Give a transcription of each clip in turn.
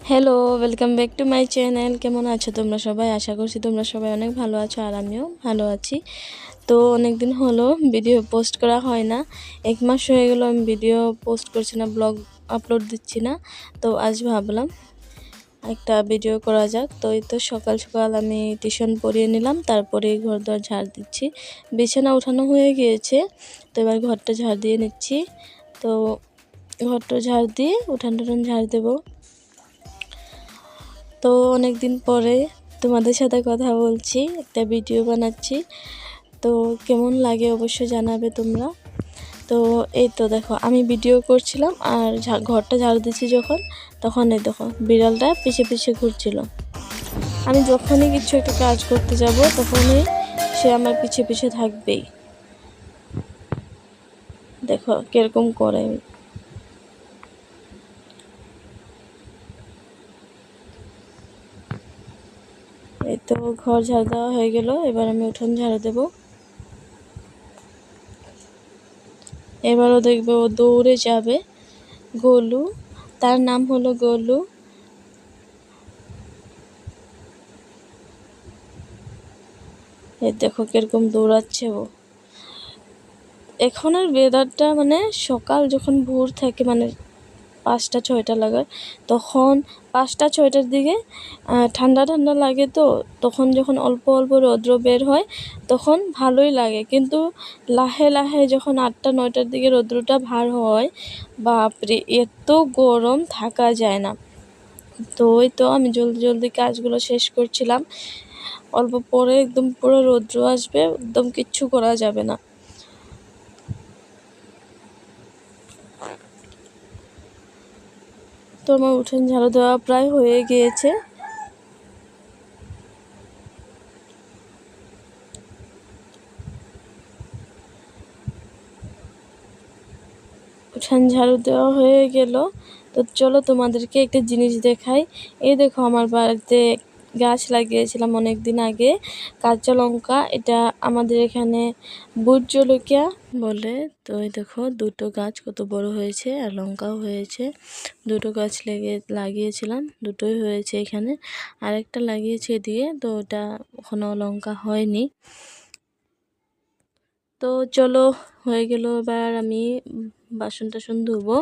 Hello, welcome back to my channel. কেমন আছো তোমরা সবাই? আশা করছি তোমরা সবাই অনেক ভালো আছো আর আমিও ভালো আছি। তো অনেক দিন হলো ভিডিও পোস্ট করা হয় না, 1 মাস হয়ে গেল আমি ভিডিও পোস্ট করছি না, ব্লগ আপলোড দিচ্ছি না। তো আজ ভাবলাম একটা ভিডিও করা যাক। তো এই তো সকাল সকাল আমি টিউশন পড়িয়ে নিলাম, তারপরে ঘর দর ঝাড় দিচ্ছি। বিছানা উঠানো হয়ে গিয়েছে, তো এবার ঘরটা ঝাড় দিয়ে নিচ্ছি। তো ঘরটা ঝাড় দিয়ে উঠান টুঠান ঝাড় দেবো। তো অনেক দিন পরে তোমাদের সাথে কথা বলছি, একটা ভিডিও বানাচ্ছি। তো কেমন লাগে অবশ্যই জানাবে তোমরা। তো এই তো দেখো আমি ভিডিও করছিলাম আর ঘরটা ঝাড়ু দিচ্ছি যখন, তখন এই দেখো বিড়ালটা পিছে পিছে ঘুরছিল। আমি যখনই কিছু একটা কাজ করতে যাব তখনই সে আমার পিছে পিছে থাকবেই। দেখো কিরকম করে। এই তো ঘর ঝাড়ু দেওয়া হয়ে গেল, এবার আমি উঠোন ঝাড়ু দেবো। এবারও দেখবে ও দৌড়ে যাবে। গোলু, তার নাম হলো গোলু। এই দেখো কিরকম দৌড়াচ্ছে ও। এখনের ওয়েদারটা মানে সকাল যখন ভোর থাকে, মানে 5টা 6টা লাগায়, তখন 5টা 6টার দিকে ঠান্ডা ঠান্ডা লাগে। তো তখন যখন অল্প অল্প রৌদ্র বের হয় তখন ভালোই লাগে, কিন্তু লাহে লাহে যখন 8টা 9টার দিকে রৌদ্রটা ভার হয়, বাপরে এত গরম থাকা যায় না। তো ওই তো আমি জলদি জলদি কাজগুলো শেষ করছিলাম। অল্প পরে একদম পুরো রৌদ্র আসবে, একদম কিচ্ছু করা যাবে না। তো আমার উঠোন ঝাড়ু দেওয়া প্রায় হয়ে গিয়েছে। উঠান ঝাড়ু দেওয়া হয়ে গেল। তো চলো তোমাদেরকে একটা জিনিস দেখাই। এই দেখো আমার বাড়িতে গাছ লাগিয়েছিলাম অনেক দিন আগে, কাঁচা লঙ্কা। এটা আমাদের এখানে ভোট জলকিয়া বলে। তো এই দেখো দুটো গাছ কত বড় হয়েছে, আর লঙ্কাও হয়েছে। দুটো গাছ লাগিয়েছিলাম, দুটোই হয়েছে এখানে। আরেকটা লাগিয়েছি এদিকে, তো ওটা এখনো লঙ্কা হয়নি। তো চলো, হয়ে গেল। এবার আমি বাসন টাসন ধুবো।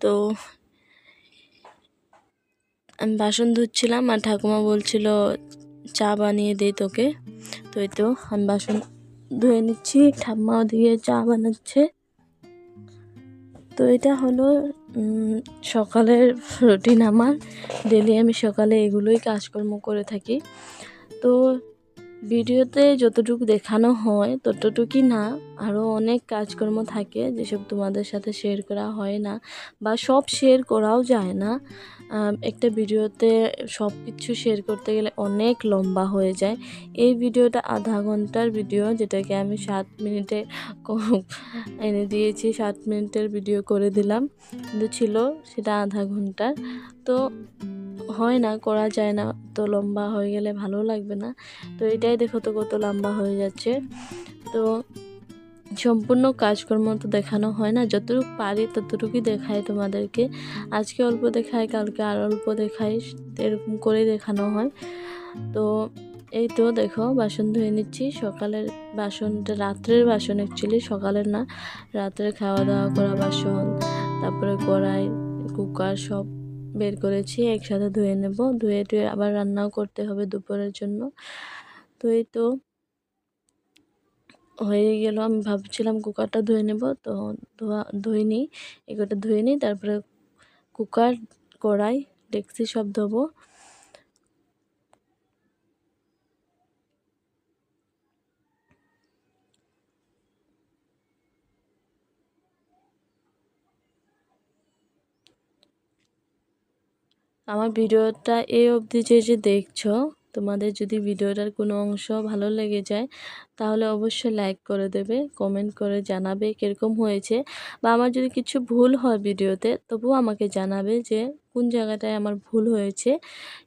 তো আমি বাসন ধুচ্ছিলাম আর ঠাকুমা বলছিল চা বানিয়ে দে তোকে। তো এই তো আমি বাসন ধুয়ে নিচ্ছি, ঠাম্মা ওদিকে চা বানাচ্ছে। তো এটা হলো সকালের রুটিন আমার। ডেলি আমি সকালে এগুলোই কাজকর্ম করে থাকি। তো ভিডিওতে যতটুকু দেখানো হয় ততটুকুই না, আরও অনেক কাজকর্ম থাকে যেসব তোমাদের সাথে শেয়ার করা হয় না, বা সব শেয়ার করাও যায় না। একটা ভিডিওতে সব কিছু শেয়ার করতে গেলে অনেক লম্বা হয়ে যায়। এই ভিডিওটা আধা ঘন্টার ভিডিও, যেটাকে আমি 7 মিনিটে এনে দিয়েছি। 7 মিনিটের ভিডিও করে দিলাম, কিন্তু ছিল সেটা আধা ঘন্টার। তো হয় না, করা যায় না, তো লম্বা হয়ে গেলে ভালো লাগবে না। তো এটাই দেখো তো কত লম্বা হয়ে যাচ্ছে। তো সম্পূর্ণ কাজকর্ম তো দেখানো হয় না, যতটুকু পারি ততটুকুই দেখাই তোমাদেরকে। আজকে অল্প দেখাই, কালকে আর অল্প দেখাই, এরকম করে দেখানো হয়। তো এই তো দেখো বাসন ধুয়ে নিচ্ছি। সকালের বাসনটা রাত্রের বাসন, অ্যাকচুয়ালি সকালের না, রাত্রে খাওয়া দাওয়া করা বাসন, তারপরে কড়াই, কুকার সব বের করেছি, একসাথে ধুয়ে নেব। ধুয়ে টুয়ে আবার রান্নাও করতে হবে দুপুরের জন্য। তো এই তো হয়ে গেল। আমি ভাবছিলাম কুকারটা ধুয়ে নেব, তো ধুইনি, এগুলোটা ধুয়ে নিই, তারপরে কুকার, কড়াই, ডেকচি সব ধোবো। আমার ভিডিওটা এই অবধি যে দেখছো, তোমাদের যদি ভিডিওটার কোনো অংশ ভালো লেগে যায় তাহলে অবশ্যই লাইক করে দেবে, কমেন্ট করে জানাবে কীরকম হয়েছে, বা আমার যদি কিছু ভুল হয় ভিডিওতে তবুও আমাকে জানাবে যে কোন জায়গাটায় আমার ভুল হয়েছে।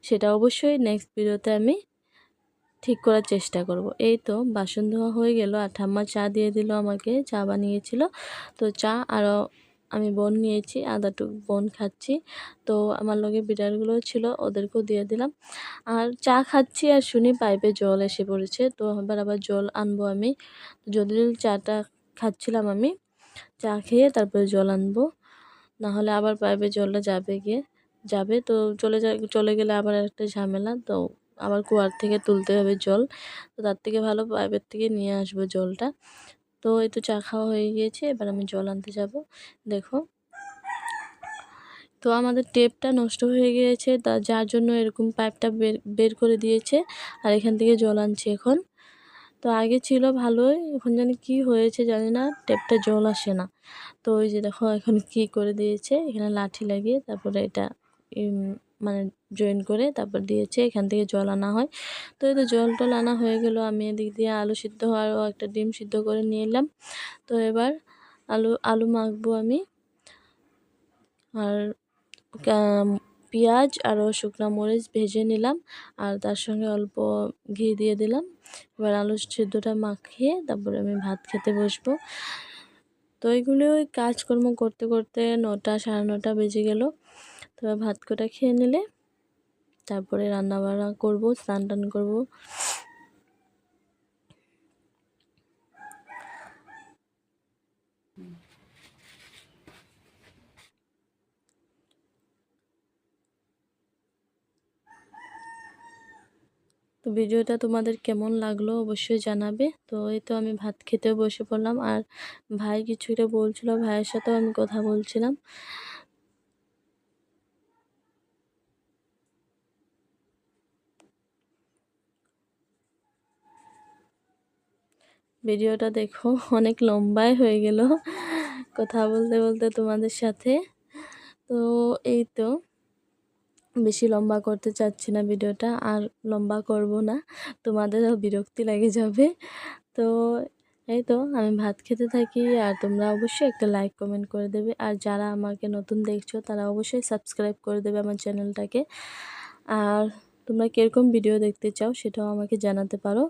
সেটা অবশ্যই নেক্সট ভিডিওতে আমি ঠিক করার চেষ্টা করব। এই তো বাসন ধোয়া হয়ে গেল, আর ঠাম্মা চা দিয়ে দিল আমাকে, চা বানিয়েছিল। তো চা আরও আমি বন নিয়েছি, আদাটুক বন খাচ্ছি। তো আমার লগে বিড়ালগুলো ছিল, ওদেরকেও দিয়ে দিলাম। আর চা খাচ্ছি আর শুনি পাইপে জল এসে পড়েছে। তো আবার জল আনবো আমি। যদিও চাটা খাচ্ছিলাম আমি, চা খেয়ে তারপরে জল আনবো, নাহলে আবার পাইপে জলটা যাবে তো চলে গেলে আবার একটা ঝামেলা। তো আবার কুয়ার থেকে তুলতে হবে জল, তো তার থেকে ভালো পাইপের থেকে নিয়ে আসবো জলটা। তো এই তো চা খাওয়া হয়ে গিয়েছে, এবার আমি জল আনতে যাব। দেখো, তো আমাদের টেপটা নষ্ট হয়ে গিয়েছে, যার জন্য এরকম পাইপটা বের করে দিয়েছে, আর এখান থেকে জল আনছি এখন। তো আগে ছিল ভালোই, এখন জানি কি হয়েছে জানি না, টেপটা জল আসে না। তো ওই যে দেখো এখন কি করে দিয়েছে, এখানে লাঠি লাগিয়ে তারপরে এটা মানে জয়েন করে তারপর দিয়েছে, এখান থেকে জল আনা হয়। তো এই তো জল টল আনা হয়ে গেল, আমি এদিক দিয়ে আলু সিদ্ধ আরও একটা ডিম সিদ্ধ করে নিয়ে এলাম। তো এবার আলু মাখবো আমি, আর পেঁয়াজ আরও শুকনো মরিচ ভেজে নিলাম, আর তার সঙ্গে অল্প ঘি দিয়ে দিলাম। এবার আলু সিদ্ধটা মাখিয়ে তারপরে আমি ভাত খেতে বসবো। তো এইগুলো ওই কাজকর্ম করতে করতে 9টা 9:30 বেজে গেল। তো ভাত কটা খেয়ে নিলে তারপরে রান্না বান্না করবো, স্নান টান করবো। তো ভিডিওটা তোমাদের কেমন লাগলো অবশ্যই জানাবে। তো এই তো আমি ভাত খেতেও বসে পড়লাম, আর ভাই কিছু একটা বলছিল, ভাইয়ের সাথেও আমি কথা বলছিলাম। ভিডিওটা দেখো, অনেক লম্বাই হয়ে গেল কথা বলতে বলতে তোমাদের সাথে। তো এই তো বেশি লম্বা করতে চাচ্ছি না ভিডিওটা, আর লম্বা করব না, তোমাদেরও বিরক্তি লেগে যাবে। তো এই তো আমি ভাত খেতে থাকি, আর তোমরা অবশ্যই একটা লাইক কমেন্ট করে দেবে, আর যারা আমাকে নতুন দেখছো তারা অবশ্যই সাবস্ক্রাইব করে দেবে আমার চ্যানেলটাকে। আর তোমরা কীরকম ভিডিও দেখতে চাও সেটাও আমাকে জানাতে পারো।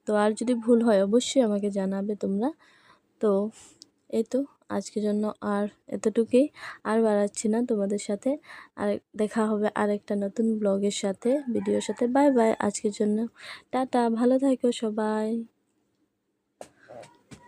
তো আর যদি ভুল হয় অবশ্যই আমাকে জানাবে তোমরা। তো এই তো আজকের জন্য আর এতটুকুই, আর বাড়াচ্ছি না তোমাদের সাথে। আর দেখা হবে আরেকটা নতুন ব্লগের সাথে, ভিডিওর সাথে। বাই বাই, আজকের জন্য টাটা, ভালো থাকো সবাই।